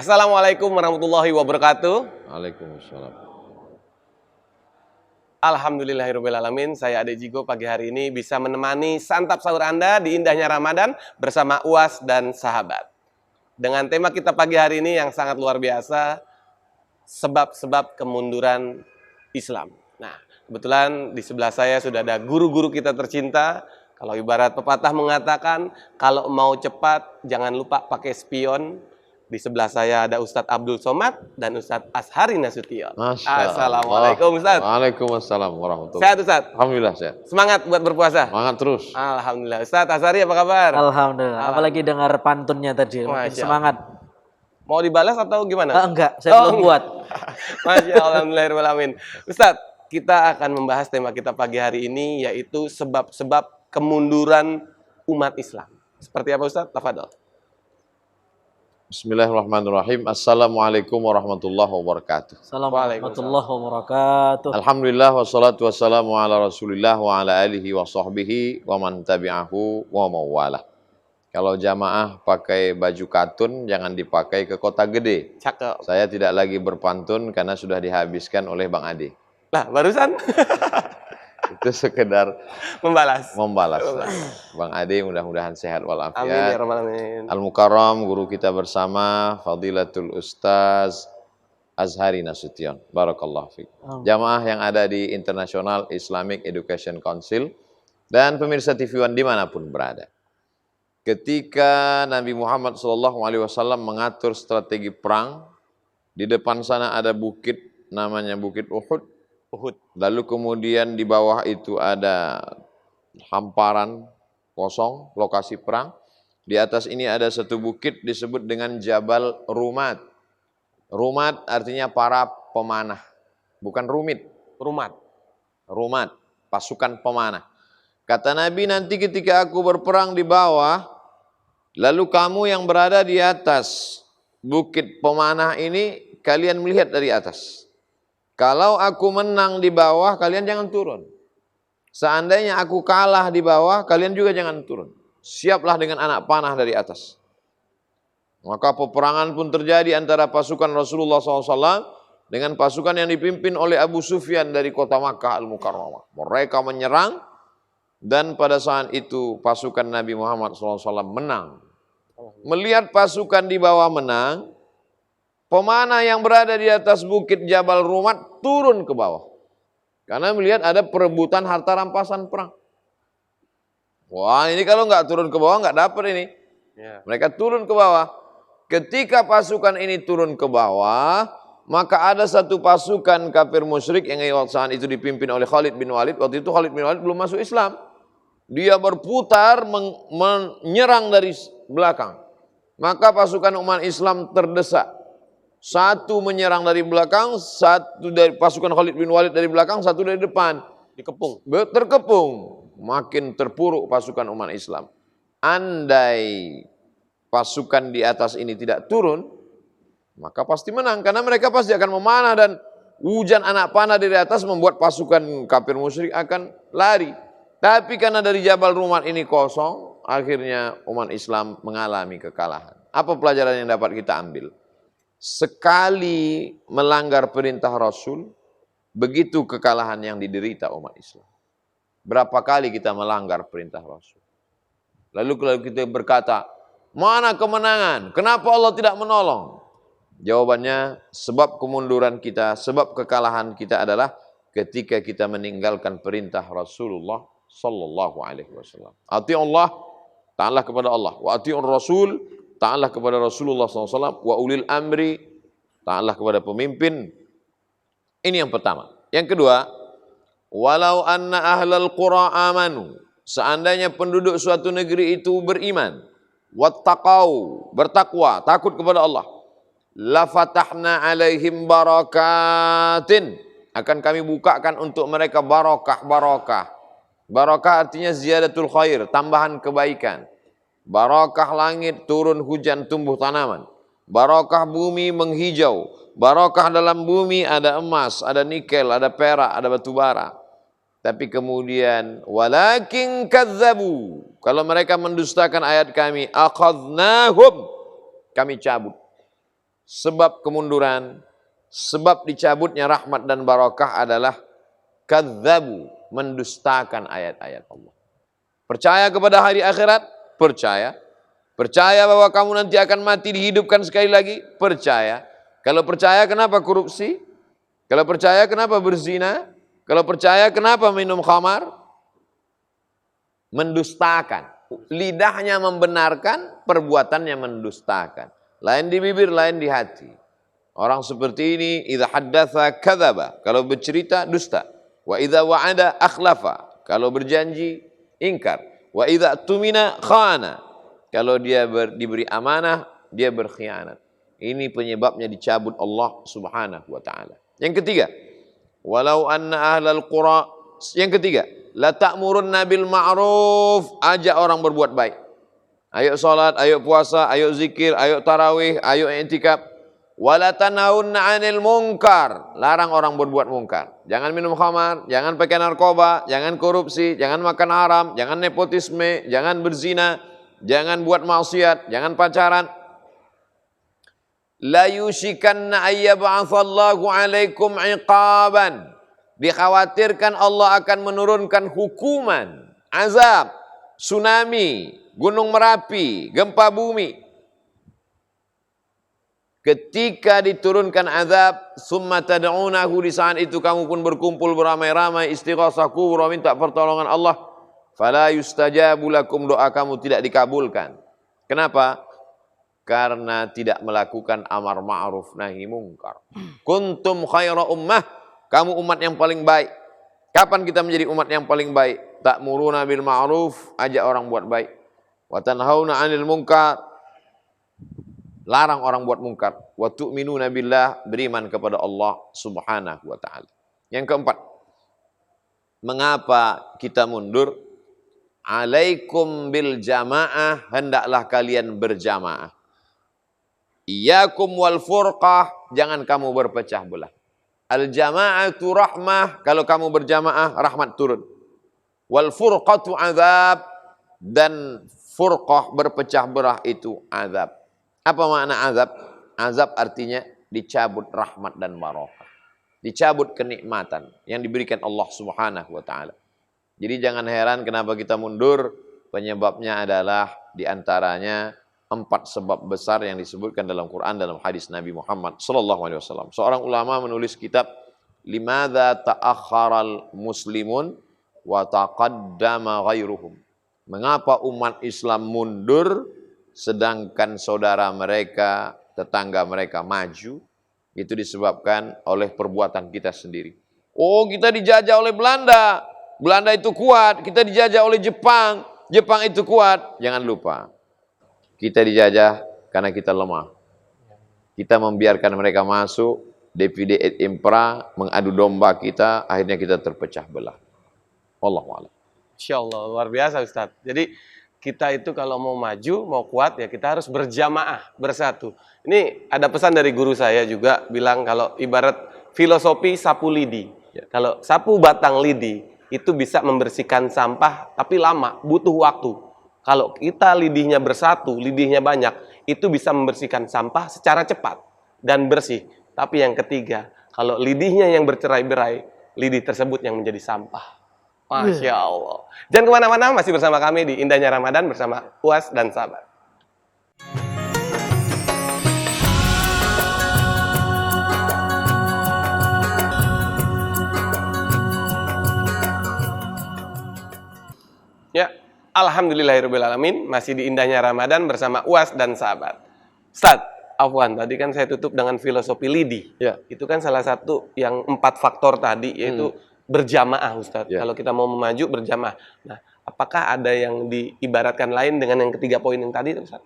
Assalamualaikum warahmatullahi wabarakatuh. Waalaikumsalam. Alhamdulillahirrahmanirrahim. Saya Ade Jigo pagi hari ini bisa menemani santap sahur Anda di indahnya Ramadan bersama UAS dan sahabat. Dengan tema kita pagi hari ini yang sangat luar biasa, sebab-sebab kemunduran Islam. Nah, kebetulan di sebelah saya sudah ada guru-guru kita tercinta. Kalau ibarat pepatah mengatakan, kalau mau cepat jangan lupa pakai spion. Di sebelah saya ada Ustadz Abdul Somad dan Ustadz Ashari Nasution. Assalamualaikum Ustadz. Waalaikumsalam warahmatullahi Sehat Ustadz? Alhamdulillah sehat. Semangat buat berpuasa? Semangat terus. Alhamdulillah. Ustadz Ashari apa kabar? Alhamdulillah. Apalagi dengar pantunnya tadi. Semangat. Mau dibalas atau gimana? Enggak, saya belum buat. Masya Allah, alhamdulillahirrahmanirrahim. Ustadz, kita akan membahas tema kita pagi hari ini yaitu sebab-sebab kemunduran umat Islam. Seperti apa Ustadz? Tafadhol. Bismillahirrahmanirrahim. Assalamualaikum warahmatullahi wabarakatuh. Assalamualaikum warahmatullahi wabarakatuh. Alhamdulillah wassalatu wassalamu ala Rasulillah wa ala alihi wa sahbihi wa man tabi'ahu wa mawalah. Kalau jamaah pakai baju katun jangan dipakai ke kota gede. Cakep. Saya tidak lagi berpantun karena sudah dihabiskan oleh Bang Ade. Nah, barusan Itu sekedar membalas. Bang Ade mudah-mudahan sehat walafiat. Amin ya rabbal alamin. Al-Mukarram, guru kita bersama, Fadilatul Ustaz Ashari Nasution. Barakallahu fiik. Jamaah yang ada di International Islamic Education Council dan pemirsa TV One dimanapun berada. Ketika Nabi Muhammad SAW mengatur strategi perang, di depan sana ada bukit namanya Bukit Uhud. Lalu kemudian di bawah itu ada hamparan kosong, lokasi perang. Di atas ini ada satu bukit disebut dengan Jabal Rumat. Rumat artinya para pemanah, bukan rumit. Rumat, pasukan pemanah. Kata Nabi, nanti ketika aku berperang di bawah, lalu kamu yang berada di atas bukit pemanah ini, kalian melihat dari atas. Kalau aku menang di bawah, kalian jangan turun. Seandainya aku kalah di bawah, kalian juga jangan turun. Siaplah dengan anak panah dari atas. Maka peperangan pun terjadi antara pasukan Rasulullah SAW dengan pasukan yang dipimpin oleh Abu Sufyan dari kota Makkah Al-Mukarramah. Mereka menyerang dan pada saat itu pasukan Nabi Muhammad SAW menang. Melihat pasukan di bawah menang, pemanah yang berada di atas bukit Jabal Rumat turun ke bawah. Karena melihat ada perebutan harta rampasan perang. Wah, ini kalau nggak turun ke bawah nggak dapat ini. Mereka turun ke bawah. Ketika pasukan ini turun ke bawah, maka ada satu pasukan kafir musyrik yang saat itu dipimpin oleh Khalid bin Walid. Waktu itu Khalid bin Walid belum masuk Islam. Dia berputar menyerang dari belakang. Maka pasukan umat Islam terdesak. Satu menyerang dari belakang, satu dari pasukan Khalid bin Walid dari belakang, satu dari depan. Dikepung. Terkepung. Makin terpuruk pasukan umat Islam. Andai pasukan di atas ini tidak turun, maka pasti menang. Karena mereka pasti akan memanah dan hujan anak panah dari atas membuat pasukan kafir musyrik akan lari. Tapi karena dari Jabal Rumat ini kosong, akhirnya umat Islam mengalami kekalahan. Apa pelajaran yang dapat kita ambil? Sekali melanggar perintah Rasul, begitu kekalahan yang diderita umat Islam. Berapa kali kita melanggar perintah Rasul? Lalu kalau kita berkata, mana kemenangan? Kenapa Allah tidak menolong? Jawabannya, sebab kemunduran kita, sebab kekalahan kita adalah ketika kita meninggalkan perintah Rasulullah Sallallahu Alaihi Wasallam. Ati Allah, taatlah kepada Allah. Wa ati'ur Rasul, taatlah kepada Rasulullah SAW. Wa ulil amri, taatlah kepada pemimpin. Ini yang pertama. Yang kedua, walau anna ahlal qura amanu, seandainya penduduk suatu negeri itu beriman, wattaqau, bertakwa, takut kepada Allah, la fatahna alaihim barakatin, akan kami bukakan untuk mereka barakah. Barakah artinya ziyadatul khair, tambahan kebaikan. Barakah langit, turun hujan, tumbuh tanaman. Barakah bumi, menghijau. Barakah dalam bumi, ada emas, ada nikel, ada perak, ada batu bara. Tapi kemudian, walakin kadzabu, kalau mereka mendustakan ayat kami, akhadnahum, kami cabut. sebab kemunduran, sebab dicabutnya rahmat dan barakah adalah kadzabu, mendustakan ayat-ayat Allah. Percaya kepada hari akhirat? Percaya. Percaya bahwa kamu nanti akan mati, dihidupkan sekali lagi? Percaya. Kalau percaya, kenapa korupsi? Kalau percaya, kenapa berzina? Kalau percaya, kenapa minum khamar? Mendustakan. Lidahnya membenarkan, perbuatannya mendustakan. Lain di bibir, lain di hati. Orang seperti ini, idza haddatsa kadzaba, kalau bercerita dusta. Wa idza wa'ada akhlafa, kalau berjanji ingkar. Wa idza tumina khana, kalau dia diberi amanah, dia berkhianat. Ini penyebabnya dicabut Allah Subhanahu wa taala. Yang ketiga, walau anna ahlal qura, yang ketiga, la ta'murunna bil ma'ruf, ajak orang berbuat baik. Ayo salat, ayo puasa, ayo zikir, ayo tarawih, ayo i'tikaf. Wala tanhaunna 'anil munkar, larang orang berbuat mungkar. Jangan minum khamar, jangan pakai narkoba, jangan korupsi, jangan makan haram, jangan nepotisme, jangan berzina, jangan buat maksiat, jangan pacaran. La yushikanna ayyab'atsallahu 'alaikum 'iqaban, dikhawatirkan Allah akan menurunkan hukuman, azab, tsunami, gunung Merapi, gempa bumi. Ketika diturunkan azab, summa tad'unahu, di saat itu kamu pun berkumpul beramai-ramai istighasah kubra, minta pertolongan Allah, fala yustajabu lakum, doa kamu tidak dikabulkan. Kenapa? Karena tidak melakukan amar ma'ruf nahi mungkar. Kuntum khaira ummah, kamu umat yang paling baik. Kapan kita menjadi umat yang paling baik? Ta'muruna bil ma'ruf, ajak orang buat baik. Wa tanhauna 'anil munkar, larang orang buat mungkar. Wa tu'minuna billah, beriman kepada Allah Subhanahu wa taala. Yang keempat, mengapa kita mundur? Alaikum bil jamaah, hendaklah kalian berjamaah. Iyyakum wal furqah, jangan kamu berpecah belah. Al jama'atu rahmah, kalau kamu berjamaah rahmat turun. Wal furqatu azab, dan furqah berpecah belah itu azab. Apa makna azab? Azab artinya dicabut rahmat dan barakah. Dicabut kenikmatan yang diberikan Allah Subhanahu wa taala. Jadi jangan heran kenapa kita mundur. Penyebabnya adalah diantaranya 4 sebab besar yang disebutkan dalam Quran, dalam hadis Nabi Muhammad SAW. Seorang ulama menulis kitab, Limadza ta'akharal muslimun wa taqaddama ghairuhum. Mengapa umat Islam mundur sedangkan saudara mereka, tetangga mereka maju? Itu disebabkan oleh perbuatan kita sendiri. Oh, kita dijajah oleh Belanda. Belanda itu kuat. Kita dijajah oleh Jepang. Jepang itu kuat. Jangan lupa, kita dijajah karena kita lemah. Kita membiarkan mereka masuk, divide et impera, mengadu domba kita, akhirnya kita terpecah belah. Wallahu a'lam. Insyaallah, luar biasa Ustaz. Jadi kita itu kalau mau maju, mau kuat, ya kita harus berjamaah, bersatu. Ini ada pesan dari guru saya juga, bilang kalau ibarat filosofi sapu lidi. Ya. Kalau sapu batang lidi, itu bisa membersihkan sampah, tapi lama, butuh waktu. Kalau kita lidihnya bersatu, lidihnya banyak, itu bisa membersihkan sampah secara cepat dan bersih. Tapi yang ketiga, kalau lidihnya yang bercerai-berai, lidih tersebut yang menjadi sampah. Masya Allah. Jangan kemana-mana, masih bersama kami di Indahnya Ramadan bersama Uas dan sahabat. Ya, alhamdulillahirrahmanirrahim. Masih di Indahnya Ramadan bersama Uas dan sahabat. Ustaz, afwan, tadi kan saya tutup dengan filosofi lidi. Ya. Itu kan salah satu yang 4 faktor tadi, yaitu berjamaah, Ustaz. Ya. Kalau kita mau memaju, berjamaah. Nah, apakah ada yang diibaratkan lain dengan yang ketiga poin yang tadi, Ustaz?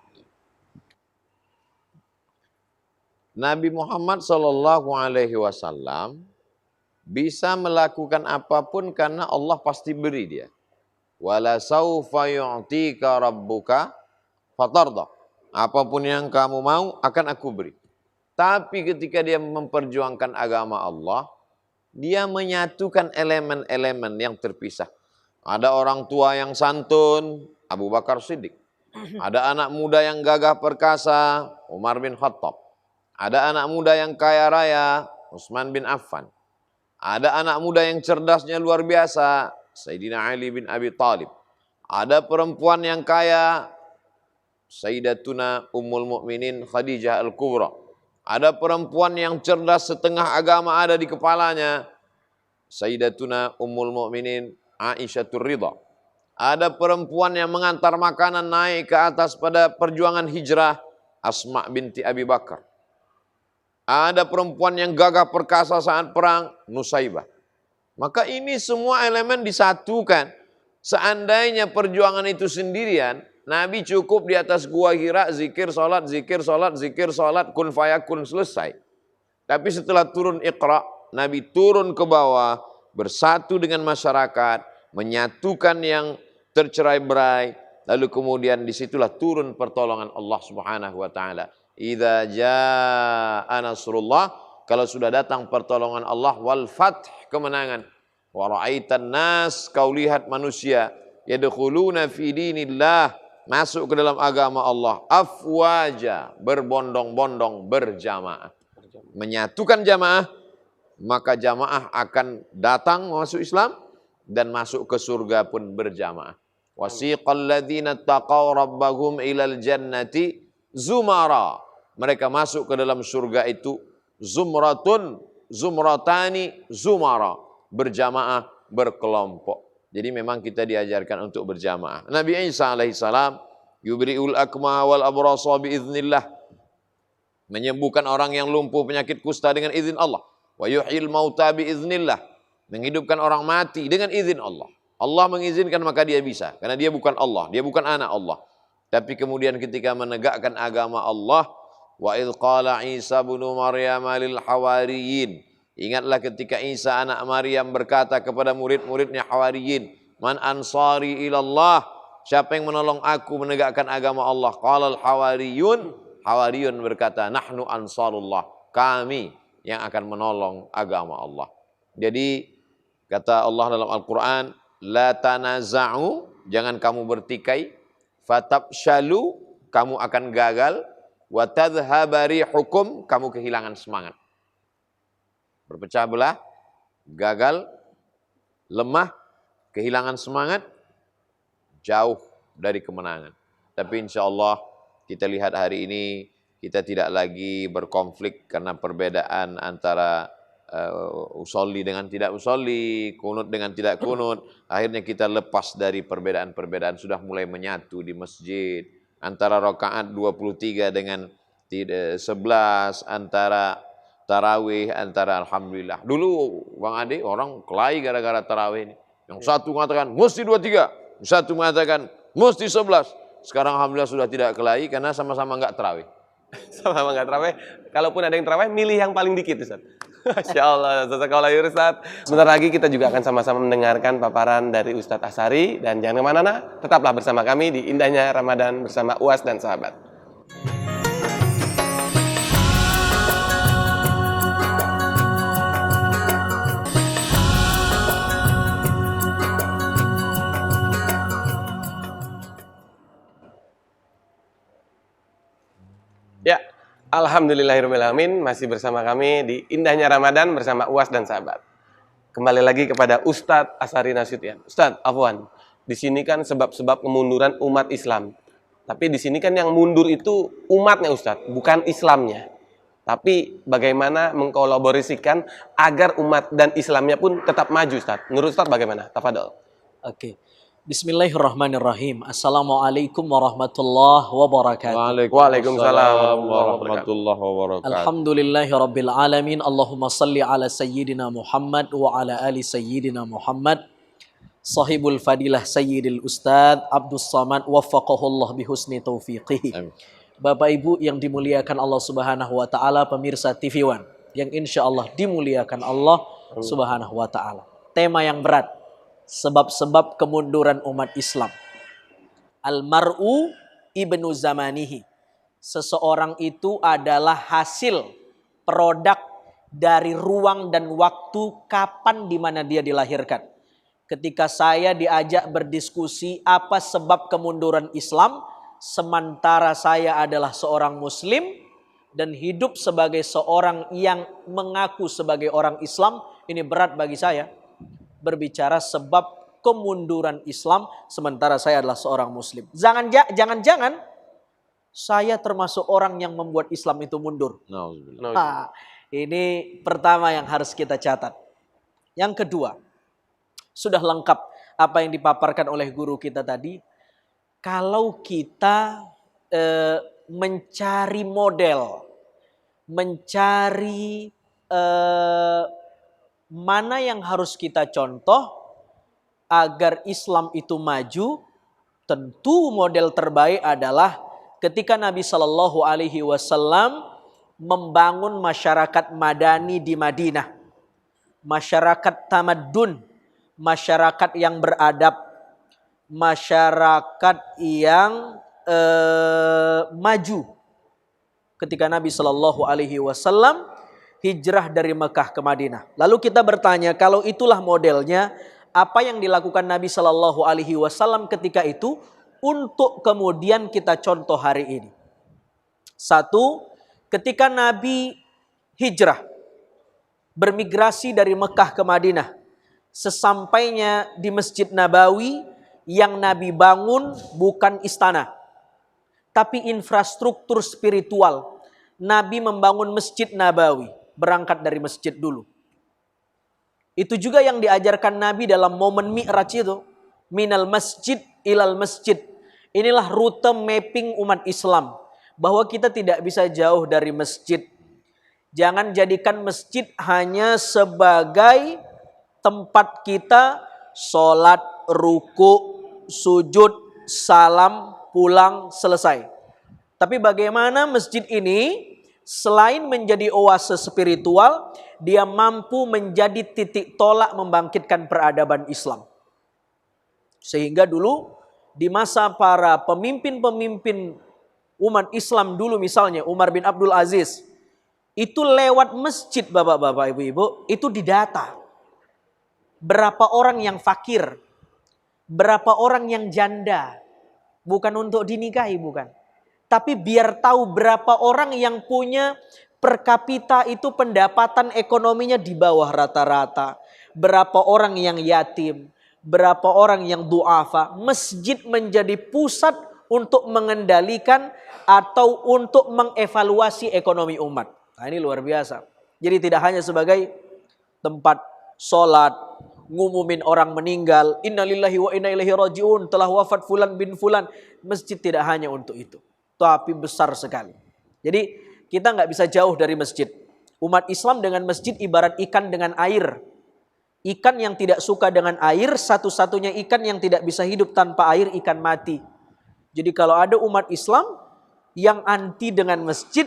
Nabi Muhammad SAW bisa melakukan apapun karena Allah pasti beri dia. Wala saufa yu'tika rabbuka fatarda. Apapun yang kamu mau akan aku beri. Tapi ketika dia memperjuangkan agama Allah, dia menyatukan elemen-elemen yang terpisah. Ada orang tua yang santun, Abu Bakar Siddiq. Ada anak muda yang gagah perkasa, Umar bin Khattab. Ada anak muda yang kaya raya, Utsman bin Affan. Ada anak muda yang cerdasnya luar biasa, Sayyidina Ali bin Abi Thalib. Ada perempuan yang kaya, Sayyidatuna Ummul Mukminin Khadijah Al-Kubra. Ada perempuan yang cerdas setengah agama ada di kepalanya, Sayyidatuna Ummul Mukminin Aisyatur Ridha. Ada perempuan yang mengantar makanan naik ke atas pada perjuangan hijrah, Asma binti Abi Bakar. Ada perempuan yang gagah perkasa saat perang, Nusaibah. Maka ini semua elemen disatukan. Seandainya perjuangan itu sendirian, Nabi cukup di atas gua Hira, zikir, salat, zikir, salat, zikir, salat, kun fayakun, selesai. Tapi setelah turun Iqra, Nabi turun ke bawah, bersatu dengan masyarakat, menyatukan yang tercerai-berai, lalu kemudian disitulah turun pertolongan Allah Subhanahu wa taala. Idza jaa nasrullah, kalau sudah datang pertolongan Allah, wal fath, kemenangan. Wa ra'aitan nas, kau lihat manusia, yadkhuluna fi dinillah, masuk ke dalam agama Allah, afwaja, berbondong-bondong, berjamaah. Menyatukan jamaah, maka jamaah akan datang masuk Islam dan masuk ke surga pun berjamaah. Wasiqal ladzina taqaw rabbahum ilal jannati zumara. Mereka masuk ke dalam surga itu zumratun, zumratani, zumara, berjamaah, berkelompok. Jadi memang kita diajarkan untuk berjamaah. Nabi Isa alaihissalam yubri'ul akma wal abrasa biiznillah, menyembuhkan orang yang lumpuh penyakit kusta dengan izin Allah. Wa yuhyil mauta biiznillah, menghidupkan orang mati dengan izin Allah. Allah mengizinkan maka dia bisa, karena dia bukan Allah, dia bukan anak Allah. Tapi kemudian ketika menegakkan agama Allah, wa idh qala Isa bin Maryam lil hawariyin, ingatlah ketika Isa anak Maryam berkata kepada murid-muridnya Hawariyin, man ansari ilallah, siapa yang menolong aku menegakkan agama Allah? Qalal hawariyun, Hawariyun berkata, nahnu ansarullah, kami yang akan menolong agama Allah. Jadi kata Allah dalam Al-Quran, la tanaza'u, jangan kamu bertikai, fatabshalu, kamu akan gagal, wa tadhhabari hukum, kamu kehilangan semangat. Berpecah belah, gagal, lemah, kehilangan semangat, jauh dari kemenangan. Tapi insya Allah kita lihat hari ini kita tidak lagi berkonflik karena perbedaan antara usolli dengan tidak usolli, kunut dengan tidak kunut. Akhirnya kita lepas dari perbedaan-perbedaan, sudah mulai menyatu di masjid. Antara rakaat 23 dengan 11, antara tarawih, antara alhamdulillah. Dulu Bang Ade orang kelahi gara-gara tarawih ini. Yang satu mengatakan mesti 23, satu mengatakan mesti 11. Sekarang alhamdulillah sudah tidak kelahi karena sama-sama enggak tarawih. Sama-sama enggak tarawih. Kalaupun ada yang tarawih, milih yang paling dikit, Ustaz. Masya Allah, jazakallahu khairan, Ustaz. Sebentar lagi kita juga akan sama-sama mendengarkan paparan dari Ustadz Ashari. Dan jangan kemana-mana, tetaplah bersama kami di Indahnya Ramadan bersama UAS dan Sahabat. Ya, alhamdulillahirrahmanirrahim, masih bersama kami di Indahnya Ramadan bersama UAS dan Sahabat. Kembali lagi kepada Ustadz Ashari Nasution. Ustadz, afwan, di sini kan sebab-sebab kemunduran umat Islam. Tapi di sini kan yang mundur itu umatnya, Ustadz, bukan Islamnya. Tapi bagaimana mengkolaborasikan agar umat dan Islamnya pun tetap maju, Ustadz? Menurut Ustadz bagaimana? Tafadhol. Oke. Bismillahirrahmanirrahim. Assalamualaikum warahmatullahi wabarakatuh. Waalaikumsalam warahmatullahi wabarakatuh. Alhamdulillahi rabbil alamin. Allahumma salli ala sayyidina Muhammad wa ala ali sayyidina Muhammad. Sahibul fadilah sayyidil ustadz Abdus Samad waffaqahullah bihusni taufiqihi. Amin. Bapak Ibu yang dimuliakan Allah Subhanahu wa taala, pemirsa TV One yang insyaallah dimuliakan Allah Subhanahu wa taala. Tema yang berat, sebab-sebab kemunduran umat Islam. Al-mar'u ibnu zamanihi. Seseorang itu adalah hasil produk dari ruang dan waktu kapan di mana dia dilahirkan. Ketika saya diajak berdiskusi apa sebab kemunduran Islam, sementara saya adalah seorang muslim, dan hidup sebagai seorang yang mengaku sebagai orang Islam, ini berat bagi saya berbicara sebab kemunduran Islam sementara saya adalah seorang muslim. Jangan-jangan saya termasuk orang yang membuat Islam itu mundur. Nauzubillah. Nah, ini pertama yang harus kita catat. Yang kedua, sudah lengkap apa yang dipaparkan oleh guru kita tadi. Kalau kita mencari model, mencari mana yang harus kita contoh agar Islam itu maju, tentu model terbaik adalah ketika Nabi Shallallahu Alaihi Wasallam membangun masyarakat madani di Madinah, masyarakat tamadun, masyarakat yang beradab, masyarakat yang maju. Ketika Nabi Shallallahu Alaihi Wasallam hijrah dari Mekah ke Madinah. Lalu kita bertanya, kalau itulah modelnya, apa yang dilakukan Nabi Shallallahu Alaihi Wasallam ketika itu untuk kemudian kita contoh hari ini? Satu, ketika Nabi hijrah, bermigrasi dari Mekah ke Madinah, sesampainya di Masjid Nabawi, yang Nabi bangun bukan istana, tapi infrastruktur spiritual. Nabi membangun Masjid Nabawi, berangkat dari masjid dulu. Itu juga yang diajarkan Nabi dalam momen Mi'raj itu. Minal masjid ilal masjid. Inilah rute mapping umat Islam. Bahwa kita tidak bisa jauh dari masjid. Jangan jadikan masjid hanya sebagai tempat kita sholat, ruku, sujud, salam, pulang, selesai. Tapi bagaimana masjid ini selain menjadi oase spiritual, dia mampu menjadi titik tolak membangkitkan peradaban Islam. Sehingga dulu di masa para pemimpin-pemimpin umat Islam dulu, misalnya Umar bin Abdul Aziz, itu lewat masjid, bapak-bapak, ibu-ibu, itu didata. Berapa orang yang fakir, berapa orang yang janda, bukan untuk dinikahi, bukan. Tapi biar tahu berapa orang yang punya per kapita itu pendapatan ekonominya di bawah rata-rata. Berapa orang yang yatim, berapa orang yang du'afa. Masjid menjadi pusat untuk mengendalikan atau untuk mengevaluasi ekonomi umat. Nah, ini luar biasa. Jadi tidak hanya sebagai tempat sholat, ngumumin orang meninggal, innalillahi wa inna ilaihi rajiun, telah wafat fulan bin fulan. Masjid tidak hanya untuk itu, tapi besar sekali. Jadi kita nggak bisa jauh dari masjid. Umat Islam dengan masjid ibarat ikan dengan air. Ikan yang tidak suka dengan air, satu-satunya ikan yang tidak bisa hidup tanpa air, ikan mati. Jadi kalau ada umat Islam yang anti dengan masjid,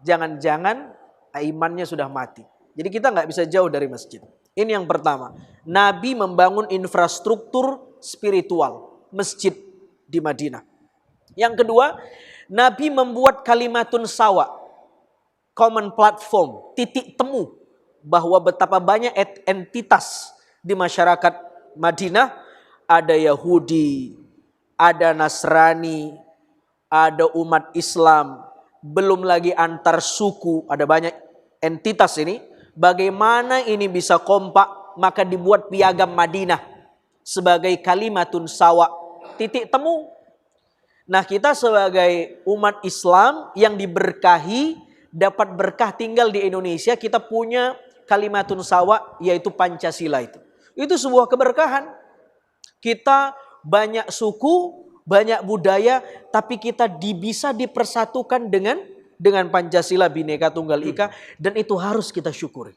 jangan-jangan imannya sudah mati. Jadi kita nggak bisa jauh dari masjid. Ini yang pertama. Nabi membangun infrastruktur spiritual, masjid di Madinah. Yang kedua, Nabi membuat kalimatun sawa, common platform, titik temu bahwa betapa banyak entitas di masyarakat Madinah. Ada Yahudi, ada Nasrani, ada umat Islam, belum lagi antar suku, ada banyak entitas ini. Bagaimana ini bisa kompak? Maka dibuat piagam Madinah sebagai kalimatun sawa, titik temu. Nah, kita sebagai umat Islam yang diberkahi, dapat berkah tinggal di Indonesia, kita punya kalimatun sawa, yaitu Pancasila itu. Itu sebuah keberkahan. Kita banyak suku, banyak budaya, tapi kita bisa dipersatukan dengan Pancasila Bhinneka Tunggal Ika, dan itu harus kita syukuri.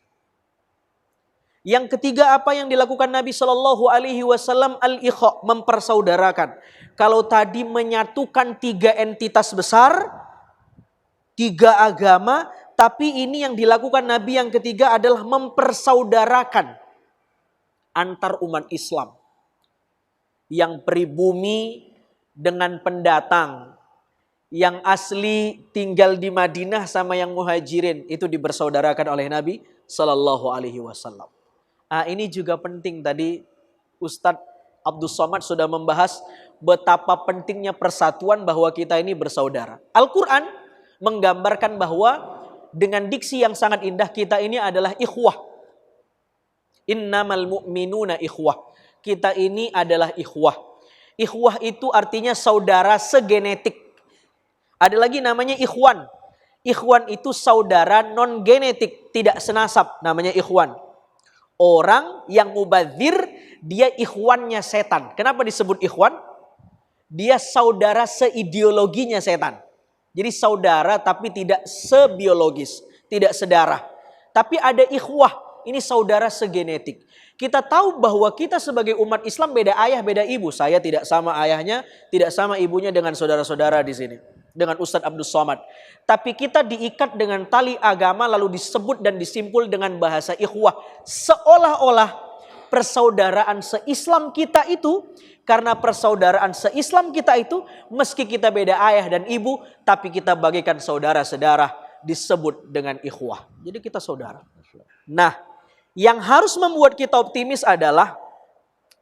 Yang ketiga, apa yang dilakukan Nabi Shallallahu Alaihi Wasallam, al-ikha, mempersaudarakan. Kalau tadi menyatukan 3 entitas besar, 3 agama, tapi ini yang dilakukan Nabi yang ketiga adalah mempersaudarakan antar umat Islam. Yang pribumi dengan pendatang, yang asli tinggal di Madinah sama yang muhajirin, itu dibersaudarakan oleh Nabi Shallallahu Alaihi Wasallam. Ini juga penting, tadi Ustadz Abdul Somad sudah membahas betapa pentingnya persatuan, bahwa kita ini bersaudara. Al-Quran menggambarkan bahwa dengan diksi yang sangat indah kita ini adalah ikhwah. Innamal mu'minuna ikhwah. Kita ini adalah ikhwah. Ikhwah itu artinya saudara segenetik. Ada lagi namanya ikhwan. Ikhwan itu saudara non genetik, tidak senasab, namanya ikhwan. Orang yang mubadzir, dia ikhwannya setan. Kenapa disebut ikhwan? Dia saudara seideologinya setan. Jadi saudara tapi tidak sebiologis, tidak sedarah. Tapi ada ikhwah, ini saudara segenetik. Kita tahu bahwa kita sebagai umat Islam beda ayah, beda ibu. Saya tidak sama ayahnya, tidak sama ibunya dengan saudara-saudara di sini, dengan Ustadz Abdul Somad. Tapi kita diikat dengan tali agama lalu disebut dan disimpul dengan bahasa ikhwah. Seolah-olah persaudaraan se-Islam kita itu, karena persaudaraan se-Islam kita itu, meski kita beda ayah dan ibu, tapi kita bagikan saudara-saudara, disebut dengan ikhwah. Jadi kita saudara. Nah, yang harus membuat kita optimis adalah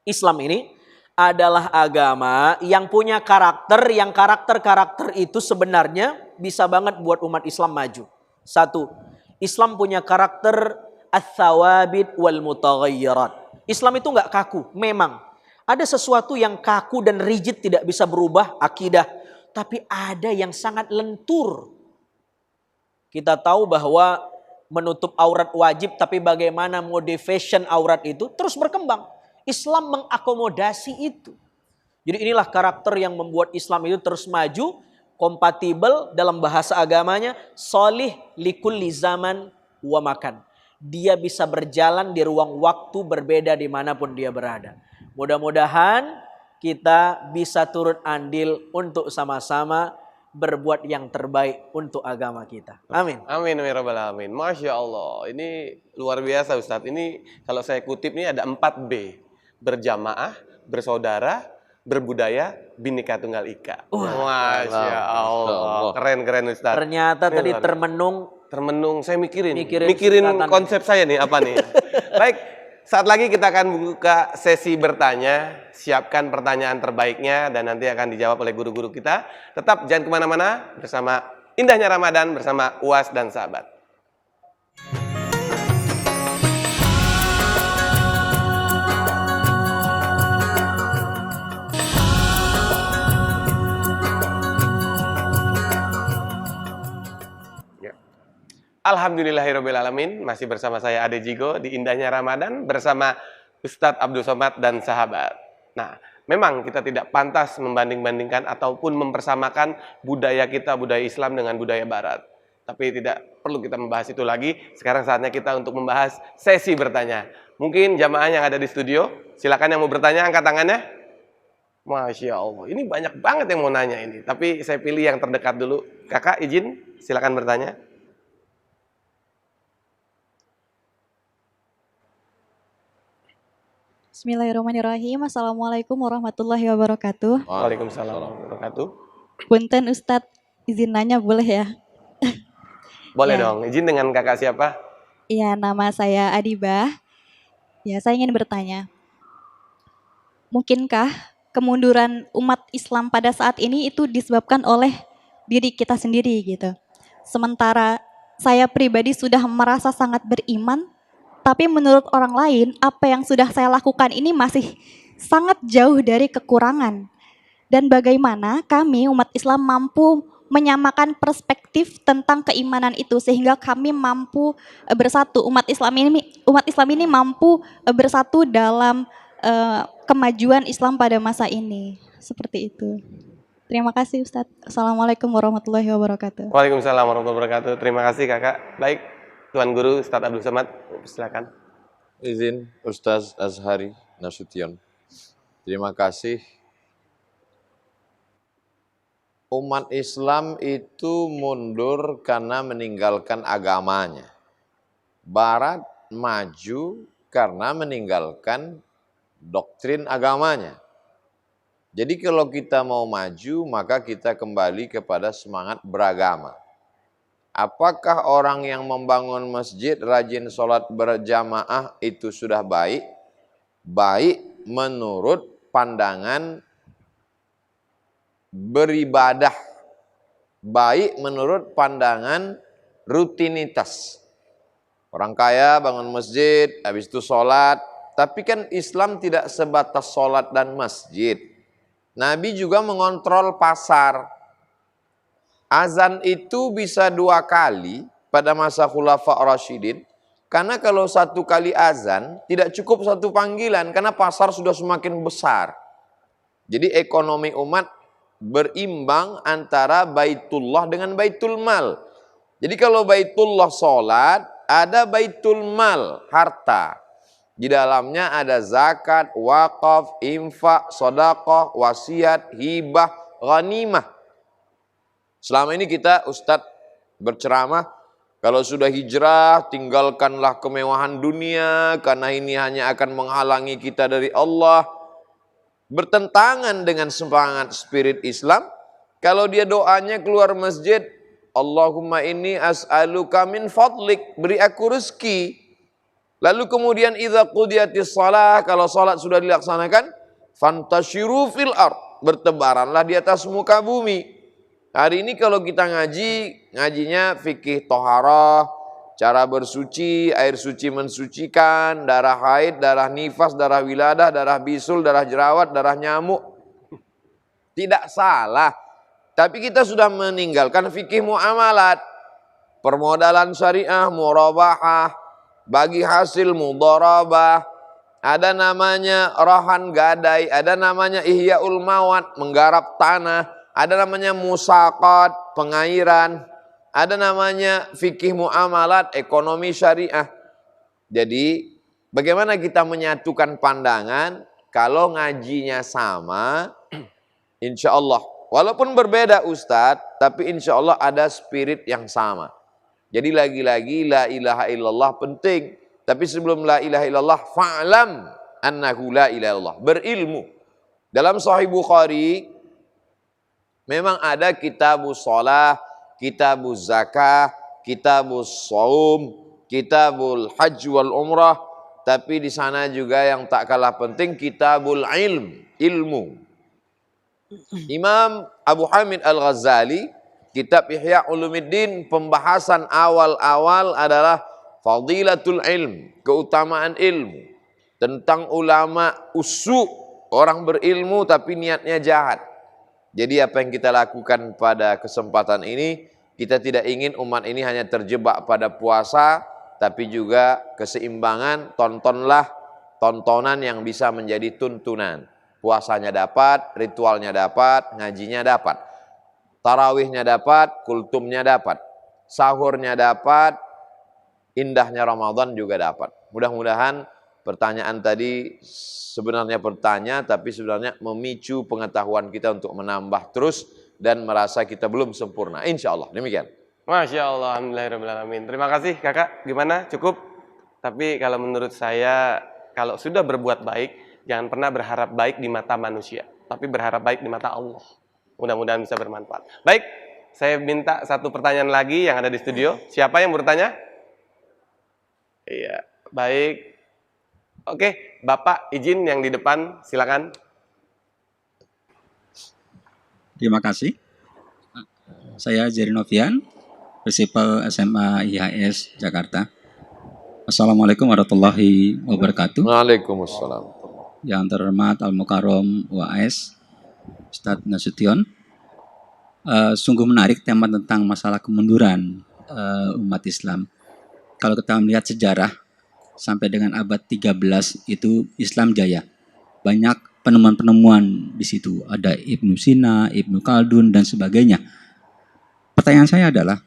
Islam ini adalah agama yang punya karakter, yang karakter-karakter itu sebenarnya bisa banget buat umat Islam maju. Satu, Islam punya karakter ats-tsawabit wal mutaghayyirat. Islam itu nggak kaku, memang ada sesuatu yang kaku dan rigid tidak bisa berubah, akidah, tapi ada yang sangat lentur. Kita tahu bahwa menutup aurat wajib, tapi bagaimana modification aurat itu terus berkembang. Islam mengakomodasi itu. Jadi inilah karakter yang membuat Islam itu terus maju, kompatibel dalam bahasa agamanya, solih likulli zaman wa makan. Dia bisa berjalan di ruang waktu berbeda dimanapun dia berada. Mudah-mudahan kita bisa turut andil untuk sama-sama berbuat yang terbaik untuk agama kita. Amin. Amin ya rabbal alamin. Masya Allah. Ini luar biasa Ustadz. Ini kalau saya kutip ini ada 4B. Berjamaah, bersaudara, berbudaya, Bhinneka Tunggal Ika. Masya Allah. Keren-keren Ustadz. Ternyata ini tadi termenung. Saya mikirin konsep saya nih apa nih. Baik, saat lagi kita akan buka sesi bertanya. Siapkan pertanyaan terbaiknya dan nanti akan dijawab oleh guru-guru kita. Tetap jangan kemana-mana bersama Indahnya Ramadan bersama UAS dan Sahabat. Alhamdulillahirrabbilalamin. Masih bersama saya Ade Jigo di Indahnya Ramadan bersama Ustadz Abdul Somad dan Sahabat. Nah, memang kita tidak pantas membanding-bandingkan ataupun mempersamakan budaya kita, budaya Islam dengan budaya Barat. Tapi tidak perlu kita membahas itu lagi. Sekarang saatnya kita untuk membahas sesi bertanya. Mungkin jamaah yang ada di studio, silakan yang mau bertanya angkat tangannya. Masya Allah, ini banyak banget yang mau nanya ini. Tapi saya pilih yang terdekat dulu. Kakak izin, silakan bertanya. Bismillahirrahmanirrahim. Assalamualaikum warahmatullahi wabarakatuh. Waalaikumsalam warahmatullahi wabarakatuh. Punten Ustadz, izin nanya boleh ya? Boleh Ya. dong. Izin dengan kakak siapa? Iya, nama saya Adibah. Ya, saya ingin bertanya. Mungkinkah kemunduran umat Islam pada saat ini itu disebabkan oleh diri kita sendiri gitu? Sementara saya pribadi sudah merasa sangat beriman, tapi menurut orang lain, apa yang sudah saya lakukan ini masih sangat jauh dari kekurangan. Dan bagaimana kami umat Islam mampu menyamakan perspektif tentang keimanan itu sehingga kami mampu bersatu, umat Islam ini mampu bersatu dalam kemajuan Islam pada masa ini. Seperti itu. Terima kasih Ustadz. Assalamualaikum warahmatullahi wabarakatuh. Waalaikumsalam warahmatullahi wabarakatuh. Terima kasih kakak. Baik, Tuan Guru Ustadz Abdul Somad, silakan. Izin Ustaz Azhari Nasution. Terima kasih. Umat Islam itu mundur karena meninggalkan agamanya. Barat maju karena meninggalkan doktrin agamanya. Jadi kalau kita mau maju, maka kita kembali kepada semangat beragama. Apakah orang yang membangun masjid, rajin sholat berjamaah itu sudah baik? Baik menurut pandangan beribadah. baik menurut pandangan rutinitas. Orang kaya bangun masjid, habis itu sholat. Tapi kan Islam tidak sebatas sholat dan masjid. Nabi juga mengontrol pasar. Azan itu bisa 2 kali pada masa Khulafa Rasyidin. Karena kalau 1 kali azan, tidak cukup 1 panggilan. Karena pasar sudah semakin besar. Jadi ekonomi umat berimbang antara Baitullah dengan Baitul Mal. Jadi kalau Baitullah sholat, ada Baitul Mal, harta. Di dalamnya ada zakat, wakaf, infak, sedekah, wasiat, hibah, ghanimah. Selama ini kita Ustadz berceramah, kalau sudah hijrah, tinggalkanlah kemewahan dunia, karena ini hanya akan menghalangi kita dari Allah. Bertentangan dengan semangat spirit Islam. Kalau dia doanya keluar masjid, Allahumma inni as'aluka min fadlik, beri aku rezeki. Lalu kemudian idza qudiyatis shalah, kalau salat sudah dilaksanakan, fantashiru fil ard, bertebaranlah di atas muka bumi. Hari ini kalau kita ngajinya fikih toharah, cara bersuci, air suci mensucikan, darah haid, darah nifas, darah wiladah, darah bisul, darah jerawat, darah nyamuk. Tidak salah. Tapi kita sudah meninggalkan fikih muamalat. Permodalan syariah, murabahah, bagi hasil mudharabah. Ada namanya rahan gadai, ada namanya ihya'ul mawat, menggarap tanah. Ada namanya musaqat, pengairan. Ada namanya fikih muamalat, ekonomi syariah. Jadi bagaimana kita menyatukan pandangan kalau ngajinya sama, insya Allah. Walaupun berbeda Ustadz, tapi insya Allah ada spirit yang sama. Jadi lagi-lagi la ilaha illallah penting. Tapi sebelum la ilaha illallah, fa'lam annahu la ilaha illallah. Berilmu. Dalam Sahih Bukhari, memang ada kitabus shalah, kitabuz zakah, kitabus shaum, kitabul hajj wal umrah. Tapi di sana juga yang tak kalah penting, kitabul ilmu. Imam Abu Hamid Al-Ghazali, kitab Ihya Ulumuddin, pembahasan awal-awal adalah fadilatul ilm, keutamaan ilmu. Tentang ulama usuk, orang berilmu tapi niatnya jahat. Jadi apa yang kita lakukan pada kesempatan ini, kita tidak ingin umat ini hanya terjebak pada puasa, tapi juga keseimbangan. Tontonlah tontonan yang bisa menjadi tuntunan. Puasanya dapat, ritualnya dapat, ngajinya dapat, tarawihnya dapat, kultumnya dapat, sahurnya dapat, indahnya Ramadan juga dapat. Mudah-mudahan pertanyaan tadi sebenarnya tapi sebenarnya memicu pengetahuan kita untuk menambah terus dan merasa kita belum sempurna. Insya Allah demikian. Masya Allah, alhamdulillahirrahmanirrahim. Terima kasih kakak. Gimana? Cukup? Tapi kalau menurut saya, kalau sudah berbuat baik, jangan pernah berharap baik di mata manusia, tapi berharap baik di mata Allah. Mudah-mudahan bisa bermanfaat. Baik, saya minta 1 pertanyaan lagi yang ada di studio. Siapa yang bertanya? Iya, baik. Oke, Bapak izin yang di depan, silakan. Terima kasih. Saya Jerry Novian, Prinsipal SMA IHS Jakarta. Assalamualaikum warahmatullahi wabarakatuh. Waalaikumsalam. Yang terhormat Al-Mukarram UAS, Ustadz Nasution. Sungguh menarik tema tentang masalah kemunduran umat Islam. Kalau kita melihat sejarah, sampai dengan abad 13 itu Islam jaya. Banyak penemuan-penemuan di situ. Ada Ibnu Sina, Ibnu Khaldun, dan sebagainya. Pertanyaan saya adalah,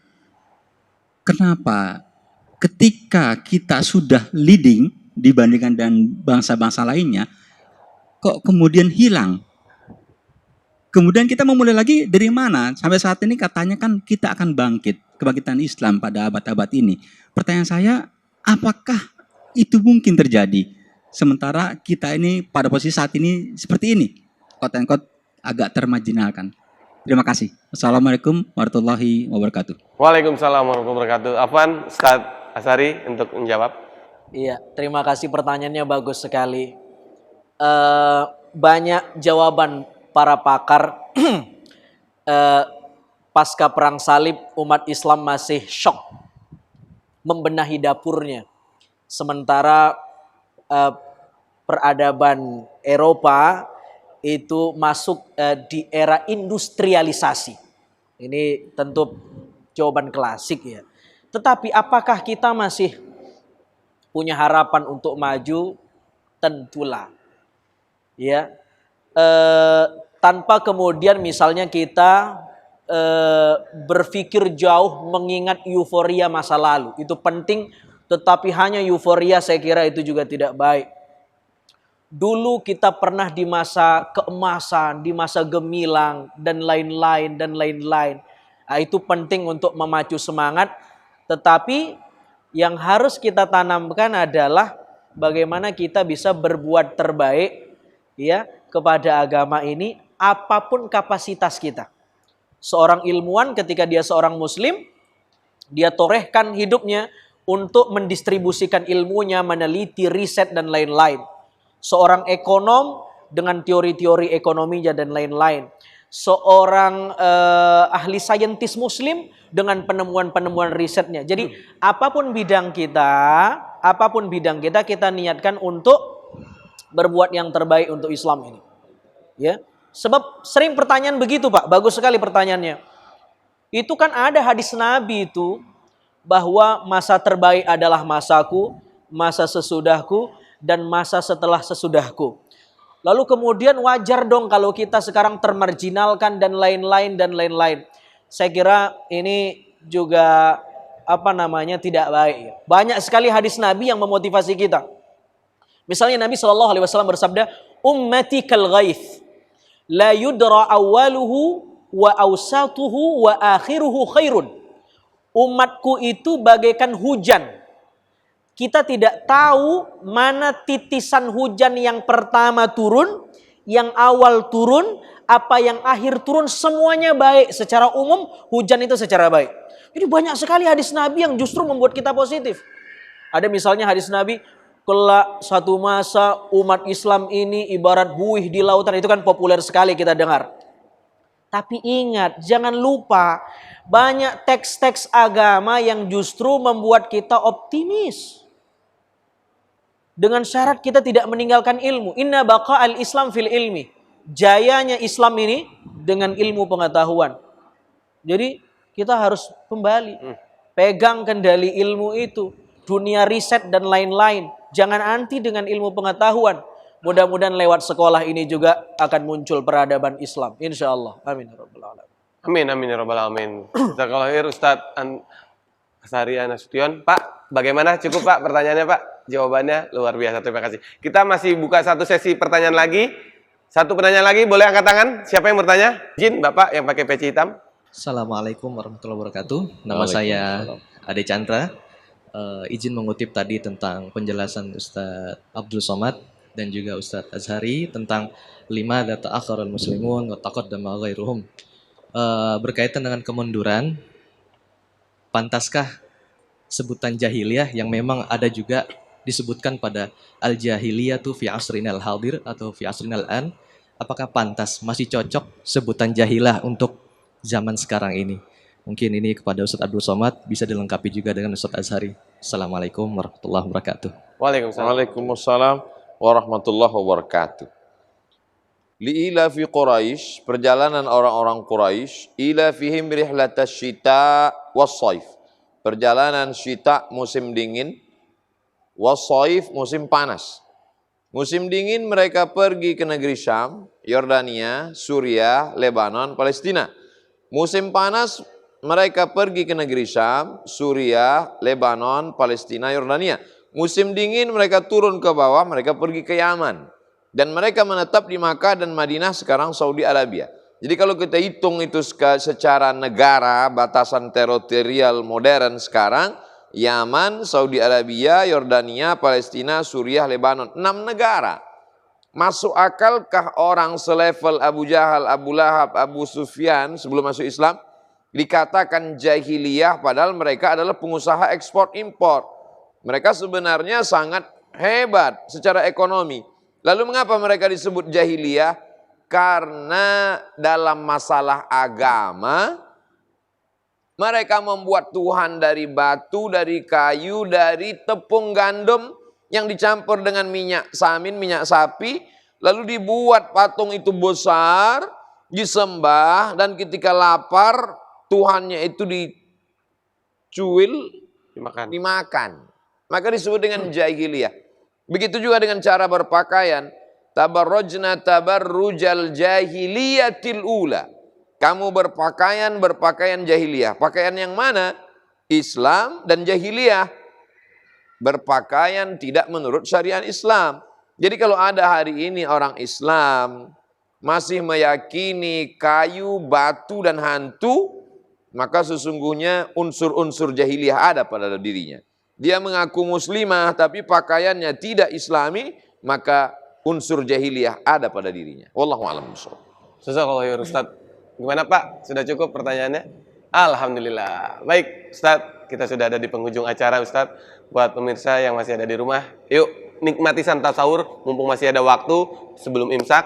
kenapa ketika kita sudah leading dibandingkan dengan bangsa-bangsa lainnya, kok kemudian hilang? Kemudian kita memulai lagi dari mana? Sampai saat ini katanya kan kita akan bangkit, kebangkitan Islam pada abad-abad ini. Pertanyaan saya, apakah itu mungkin terjadi? Sementara kita ini pada posisi saat ini seperti ini, quote-unquote agak termarginalkan. Terima kasih. Assalamualaikum warahmatullahi wabarakatuh. Waalaikumsalam warahmatullahi wabarakatuh. Afwan, Ustadz Asari untuk menjawab. Iya, terima kasih, pertanyaannya bagus sekali. Banyak jawaban para pakar pasca perang salib umat Islam masih syok membenahi dapurnya. Sementara peradaban Eropa itu masuk di era industrialisasi. Ini tentu jawaban klasik ya. Tetapi apakah kita masih punya harapan untuk maju? Tentulah. Ya. Tanpa kemudian misalnya kita berpikir jauh mengingat euforia masa lalu. Itu penting, tetapi hanya euforia saya kira itu juga tidak baik. Dulu kita pernah di masa keemasan, di masa gemilang, dan lain-lain, dan lain-lain. Nah, itu penting untuk memacu semangat. Tetapi yang harus kita tanamkan adalah bagaimana kita bisa berbuat terbaik ya kepada agama ini, apapun kapasitas kita. Seorang ilmuwan ketika dia seorang muslim, dia torehkan hidupnya untuk mendistribusikan ilmunya, meneliti, riset, dan lain-lain. Seorang ekonom dengan teori-teori ekonominya dan lain-lain. Seorang ahli saintis muslim dengan penemuan-penemuan risetnya. Jadi apapun bidang kita, kita niatkan untuk berbuat yang terbaik untuk Islam ini. Ya. Sebab sering pertanyaan begitu Pak, bagus sekali pertanyaannya. Itu kan ada hadis Nabi itu, bahwa masa terbaik adalah masaku, masa sesudahku, dan masa setelah sesudahku. Lalu kemudian wajar dong kalau kita sekarang termarginalkan dan lain-lain dan lain-lain. Saya kira ini juga tidak baik. Banyak sekali hadis Nabi yang memotivasi kita. Misalnya Nabi SAW bersabda, ummati kal ghaith, la yudra awaluhu wa awsatuhu wa akhiruhu khairun. Umatku itu bagaikan hujan. Kita tidak tahu mana titisan hujan yang pertama turun, yang awal turun, apa yang akhir turun, semuanya baik. Secara umum hujan itu secara baik. Jadi banyak sekali hadis Nabi yang justru membuat kita positif. Ada misalnya hadis Nabi, kelak satu masa umat Islam ini ibarat buih di lautan. Itu kan populer sekali kita dengar. Tapi ingat, jangan lupa banyak teks-teks agama yang justru membuat kita optimis. Dengan syarat kita tidak meninggalkan ilmu. Inna baqa'al Islam fil ilmi. Jayanya Islam ini dengan ilmu pengetahuan. Jadi kita harus kembali. Pegang kendali ilmu itu. Dunia riset dan lain-lain. Jangan anti dengan ilmu pengetahuan. Mudah-mudahan lewat sekolah ini juga akan muncul peradaban Islam. Insya Allah. Amin. Amin, amin ya rabbal alamin. Jazakallahu Ustadz Azhari Nasution. Pak, bagaimana? Cukup Pak pertanyaannya Pak? Jawabannya luar biasa, terima kasih. Kita masih buka satu sesi pertanyaan lagi. Satu pertanyaan lagi, boleh angkat tangan? Siapa yang bertanya? Izin Bapak yang pakai peci hitam. Assalamualaikum warahmatullahi wabarakatuh. Nama saya Ade Chandra. Izin mengutip tadi tentang penjelasan Ustadz Abdul Somad dan juga Ustadz Azhari tentang 5 data akharul muslimun wa taqaddama ghairuhum. Berkaitan dengan kemunduran, pantaskah sebutan jahiliyah yang memang ada juga disebutkan pada al-jahiliyah tu fi asrinal hadir atau fi asrinal an, apakah pantas, masih cocok sebutan jahilah untuk zaman sekarang ini? Mungkin ini kepada Ustadz Abdul Somad, bisa dilengkapi juga dengan Ustadz Azhari. Assalamualaikum warahmatullahi wabarakatuh. Waalaikumsalam warahmatullahi wabarakatuh. Li'ila fi Quraisy, perjalanan orang-orang Quraisy, ila fihim rihlatas syita was-saif. Perjalanan syita musim dingin, was-saif musim panas. Musim dingin mereka pergi ke negeri Syam, Yordania, Suriah, Lebanon, Palestina. Musim panas mereka pergi ke negeri Syam, Suriah, Lebanon, Palestina, Yordania. Musim dingin mereka turun ke bawah, mereka pergi ke Yaman. Dan mereka menetap di Makkah dan Madinah, sekarang Saudi Arabia. Jadi kalau kita hitung itu secara negara, batasan teritorial modern sekarang, Yaman, Saudi Arabia, Yordania, Palestina, Suriah, Lebanon. 6 negara. Masuk akalkah orang selevel Abu Jahal, Abu Lahab, Abu Sufyan sebelum masuk Islam dikatakan jahiliyah padahal mereka adalah pengusaha ekspor impor. Mereka sebenarnya sangat hebat secara ekonomi. Lalu mengapa mereka disebut jahiliyah? Karena dalam masalah agama Mereka membuat Tuhan dari batu, dari kayu, dari tepung gandum yang dicampur dengan minyak samin, minyak sapi. Lalu dibuat patung itu besar, disembah, dan ketika lapar, Tuhannya itu dicuil, dimakan. Maka disebut dengan jahiliyah. Begitu juga dengan cara berpakaian. Tabarrujna tabarrujal jahiliyatil ula. Kamu berpakaian jahiliyah. Pakaian yang mana? Islam dan jahiliyah. Berpakaian tidak menurut syariat Islam. Jadi kalau ada hari ini orang Islam masih meyakini kayu, batu, dan hantu, maka sesungguhnya unsur-unsur jahiliyah ada pada dirinya. Dia mengaku muslimah tapi pakaiannya tidak islami, maka unsur jahiliyah ada pada dirinya. Wallahu a'lam bishawab. Jazakallahu khairan Ustaz. Gimana Pak? Sudah cukup pertanyaannya? Alhamdulillah. Baik Ustaz, kita sudah ada di penghujung acara Ustaz. Buat pemirsa yang masih ada di rumah, yuk nikmati santap sahur mumpung masih ada waktu sebelum imsak.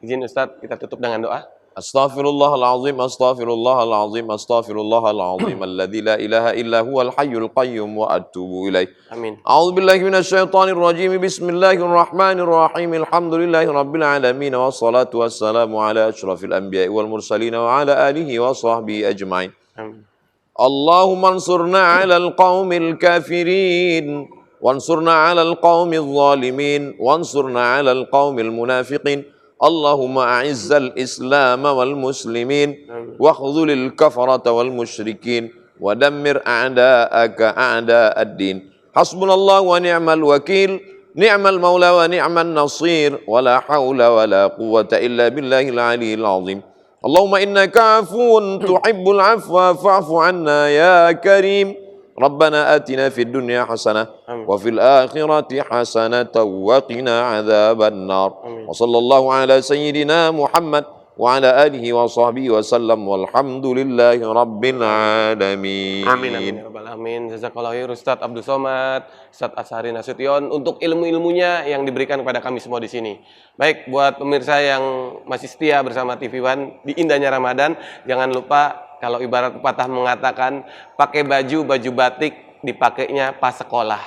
Izin Ustaz, kita tutup dengan doa. Astaghfirullahalazim, astaghfirullahalazim, astaghfirullahalazim, alladzi la ilaha illa huwal hayyul qayyum wa atubu ilaih. Amin. A'udzubillahi minasyaitonir rajim. Bismillahirrahmanirrahim. Alhamdulillahi rabbil alamin wassalatu wassalamu ala asyrafil anbiya'i wal mursalin wa ala alihi wa sahbihi ajmain. Amin. Allahumma ansurna 'alal qaumil kafirin wansurna 'alal qaumil zalimin wansurna 'alal qaumil munafiqin. Allahumma a'izzal Islam wal muslimin wa khudhulil kafarata wal musyrikin wa dammir a'da'aka a'da'ad din. Hasbunallahu wa ni'mal wakil, ni'mal maula wa ni'man nasir, wa la hawla wa la quwwata illa billahil aliyyil azim. Allahumma innaka 'afuwun tuhibbul 'afwa fa'fu 'anna ya karim. Rabbana atina fid dunya hasanah wa fil akhirati hasanah wa qina adzaban nar. Wa sallallahu ala sayyidina Muhammad wa ala alihi wa sahbihi wa sallam walhamdulillahi rabbil alamin. Amin amin ya rabbal alamin. Jazakallahu khairan Ustaz Abdul Somad, Ustaz Azhari Nasution untuk ilmu-ilmunya yang diberikan kepada kami semua di sini. Baik, buat pemirsa yang masih setia bersama TV One di indahnya Ramadan, jangan lupa kalau ibarat pepatah mengatakan pakai baju batik dipakainya pas sekolah.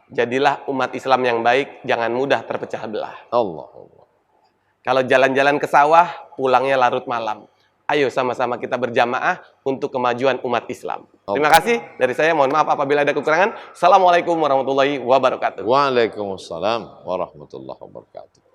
Jadilah umat Islam yang baik, jangan mudah terpecah belah. Allah. Kalau jalan-jalan ke sawah, pulangnya larut malam. Ayo sama-sama kita berjamaah untuk kemajuan umat Islam. Terima kasih dari saya. Mohon maaf apabila ada kekurangan. Assalamualaikum warahmatullahi wabarakatuh. Waalaikumsalam warahmatullahi wabarakatuh.